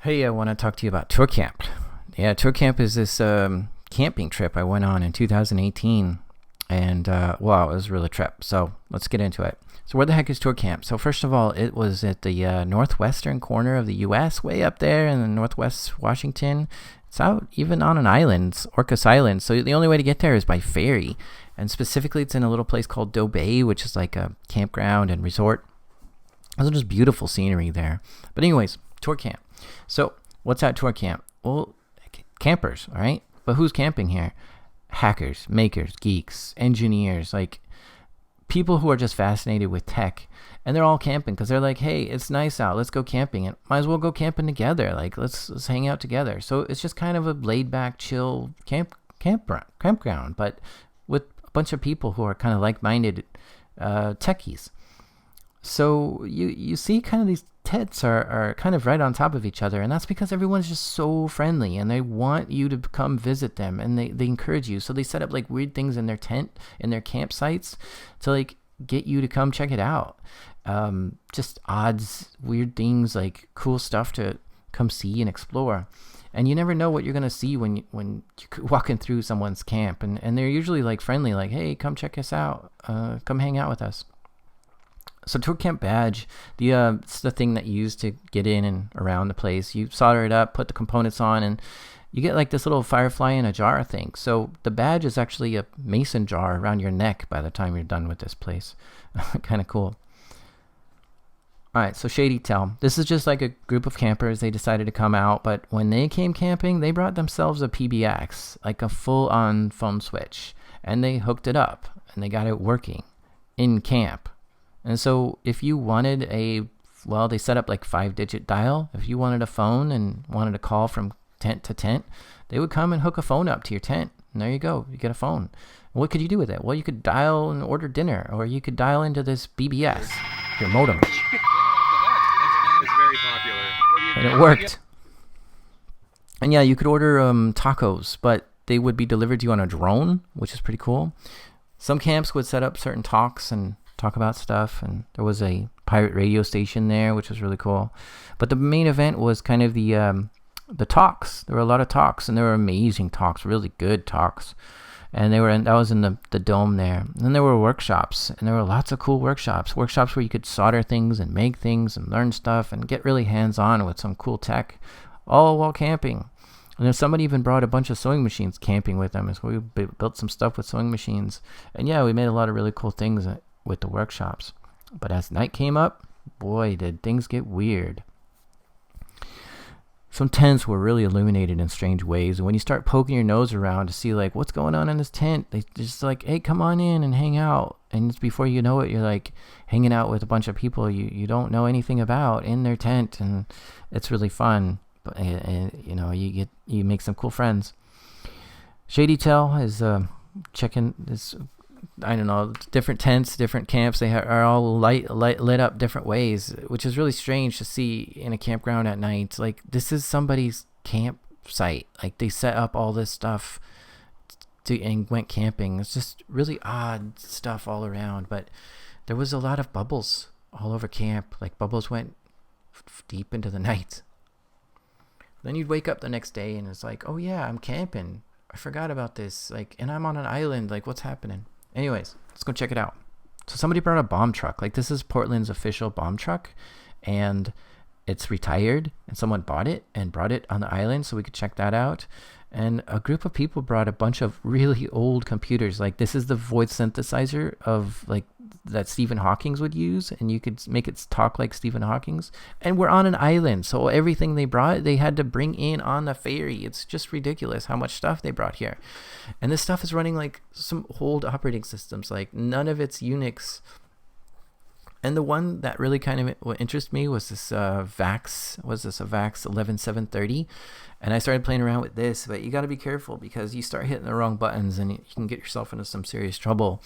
Hey, I want to talk to you about Tour Camp. Yeah, Tour Camp is this camping trip I went on in 2018. And wow, it was a really trip. So let's get into it. So, where the heck is Tour Camp? So, first of all, it was at the northwestern corner of the U.S., way up there in the northwest Washington. It's out even on an island, Orcas Island. So, the only way to get there is by ferry. And specifically, it's in a little place called Doe Bay, which is like a campground and resort. There's just beautiful scenery there. But, anyways, Tour Camp. So, what's at Tour Camp? Well, campers, all right? But who's camping here? Hackers, makers, geeks, engineers, like people who are just fascinated with tech. And they're all camping because they're like, hey, it's nice out. Let's go camping. And might as well go camping together. Like, let's hang out together. So it's just kind of a laid back, chill campground, but with a bunch of people who are kind of like minded techies. So you see kind of these tents are kind of right on top of each other, and that's because everyone's just so friendly and they want you to come visit them, and they encourage you. So they set up like weird things in their tent, in their campsites, to like get you to come check it out. Just odds, weird things, like cool stuff to come see and explore. And you never know what you're gonna see when you're walking through someone's camp, and they're usually like friendly, like, hey, come check us out, come hang out with us. So Tour Camp badge, it's the thing that you use to get in and around the place. You solder it up, put the components on, and you get like this little firefly in a jar thing. So the badge is actually a mason jar around your neck by the time you're done with this place. Kind of cool. All right, so Shady Tell. This is just like a group of campers. They decided to come out, but when they came camping, they brought themselves a PBX, like a full-on phone switch, and they hooked it up, and they got it working in camp. And so if you wanted they set up like 5-digit dial. If you wanted a phone and wanted to call from tent to tent, they would come and hook a phone up to your tent. And there you go. You get a phone. What could you do with it? Well, you could dial and order dinner, or you could dial into this BBS, your modem. It's very popular. And it worked. And yeah, you could order tacos, but they would be delivered to you on a drone, which is pretty cool. Some camps would set up certain talks and talk about stuff, and there was a pirate radio station there, which was really cool. But the main event was kind of the talks. There were a lot of talks, and there were amazing talks, really good talks. And that was in the dome there. And then there were workshops, and there were lots of cool workshops where you could solder things and make things and learn stuff and get really hands-on with some cool tech, all while camping. And then somebody even brought a bunch of sewing machines camping with them, so we built some stuff with sewing machines. And yeah, we made a lot of really cool things with the workshops. But as night came up, boy, did things get weird. Some tents were really illuminated in strange ways, and when you start poking your nose around to see like what's going on in this tent, they just like, hey, come on in and hang out. And it's before you know it, you're like hanging out with a bunch of people you don't know anything about in their tent, and it's really fun. But you make some cool friends. Shady Tell is checking this. I don't know, different tents, different camps. They are all lit up different ways, which is really strange to see in a campground at night. Like, this is somebody's campsite. Like, they set up all this stuff and went camping. It's just really odd stuff all around. But there was a lot of bubbles all over camp. Like, bubbles went deep into the night. Then you'd wake up the next day and it's like, oh yeah, I'm camping. I forgot about this. Like, and I'm on an island. Like, what's happening? Anyways, let's go check it out. So somebody brought a bomb truck. Like, this is Portland's official bomb truck, and it's retired, and someone bought it and brought it on the island so we could check that out. And a group of people brought a bunch of really old computers. Like, this is the voice synthesizer of like that Stephen Hawking would use, and you could make it talk like Stephen Hawking. And we're on an island, so everything they brought, they had to bring in on the ferry. It's just ridiculous how much stuff they brought here. And this stuff is running like some old operating systems. Like, none of it's Unix. And the one that really kind of interested me was this VAX 11730, and I started playing around with this. But you got to be careful because you start hitting the wrong buttons, and you can get yourself into some serious trouble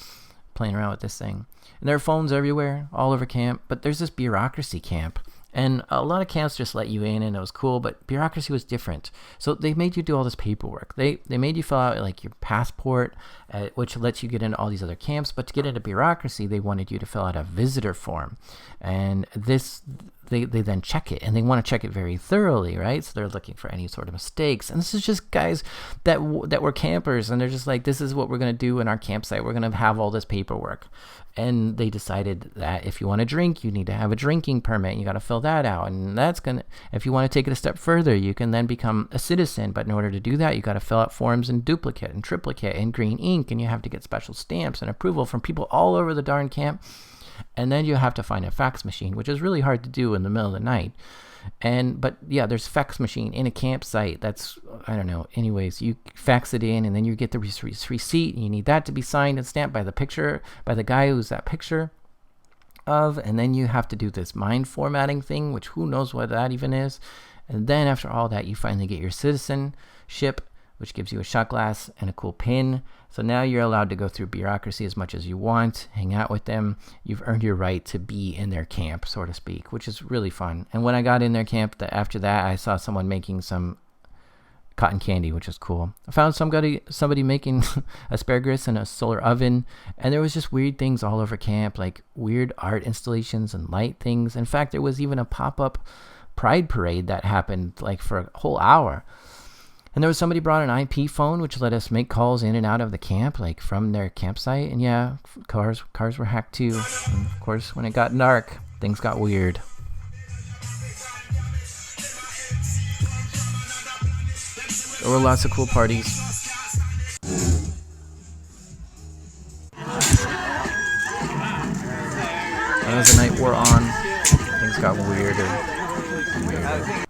playing around with this thing. And there are phones everywhere, all over camp. But there's this bureaucracy camp, and a lot of camps just let you in, and it was cool. But bureaucracy was different. So they made you do all this paperwork. They made you fill out like your passport, which lets you get into all these other camps. But to get into bureaucracy, they wanted you to fill out a visitor form. And they then check it, and they want to check it very thoroughly, right? So they're looking for any sort of mistakes. And this is just guys that were campers, and they're just like, this is what we're going to do in our campsite. We're going to have all this paperwork. And they decided that if you want to drink, you need to have a drinking permit. You got to fill that out. And that's going to, if you want to take it a step further, you can then become a citizen. But in order to do that, you got to fill out forms in duplicate and triplicate and green ink. And you have to get special stamps and approval from people all over the darn camp. And then you have to find a fax machine, which is really hard to do in the middle of the night. But yeah, there's fax machine in a campsite. That's, I don't know. Anyways, you fax it in, and then you get the receipt. And you need that to be signed and stamped by the guy who's that picture of. And then you have to do this mind formatting thing, which who knows what that even is. And then after all that, you finally get your citizenship, which gives you a shot glass and a cool pin. So now you're allowed to go through bureaucracy as much as you want, hang out with them. You've earned your right to be in their camp, so to speak, which is really fun. And when I got in their camp, after that, I saw someone making some cotton candy, which is cool. I found somebody making asparagus in a solar oven, and there was just weird things all over camp, like weird art installations and light things. In fact, there was even a pop-up pride parade that happened like for a whole hour. And there was somebody brought an IP phone, which let us make calls in and out of the camp, like from their campsite. And yeah, cars were hacked too. And of course, when it got dark, things got weird. There were lots of cool parties. And as the night wore on, things got weirder and weirder.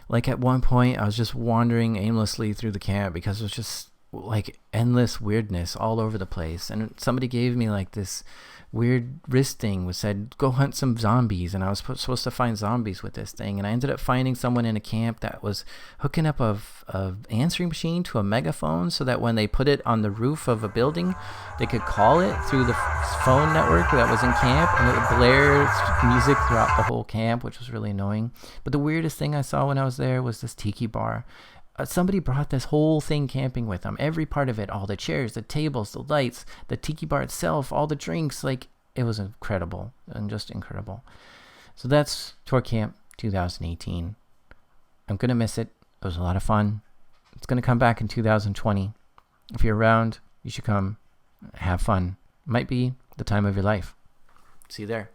Like at one point, I was just wandering aimlessly through the camp because it was just like endless weirdness all over the place. And somebody gave me like this weird wrist thing, which said, go hunt some zombies. And I was supposed to find zombies with this thing. And I ended up finding someone in a camp that was hooking up a answering machine to a megaphone so that when they put it on the roof of a building, they could call it through the phone network that was in camp, and it would blare music throughout the whole camp, which was really annoying. But the weirdest thing I saw when I was there was this tiki bar. Somebody brought this whole thing camping with them. Every part of it, all the chairs, the tables, the lights, the tiki bar itself, all the drinks. Like, it was incredible and just incredible. So that's Tour Camp 2018. I'm going to miss it. It was a lot of fun. It's going to come back in 2020. If you're around, you should come have fun. Might be the time of your life. See you there.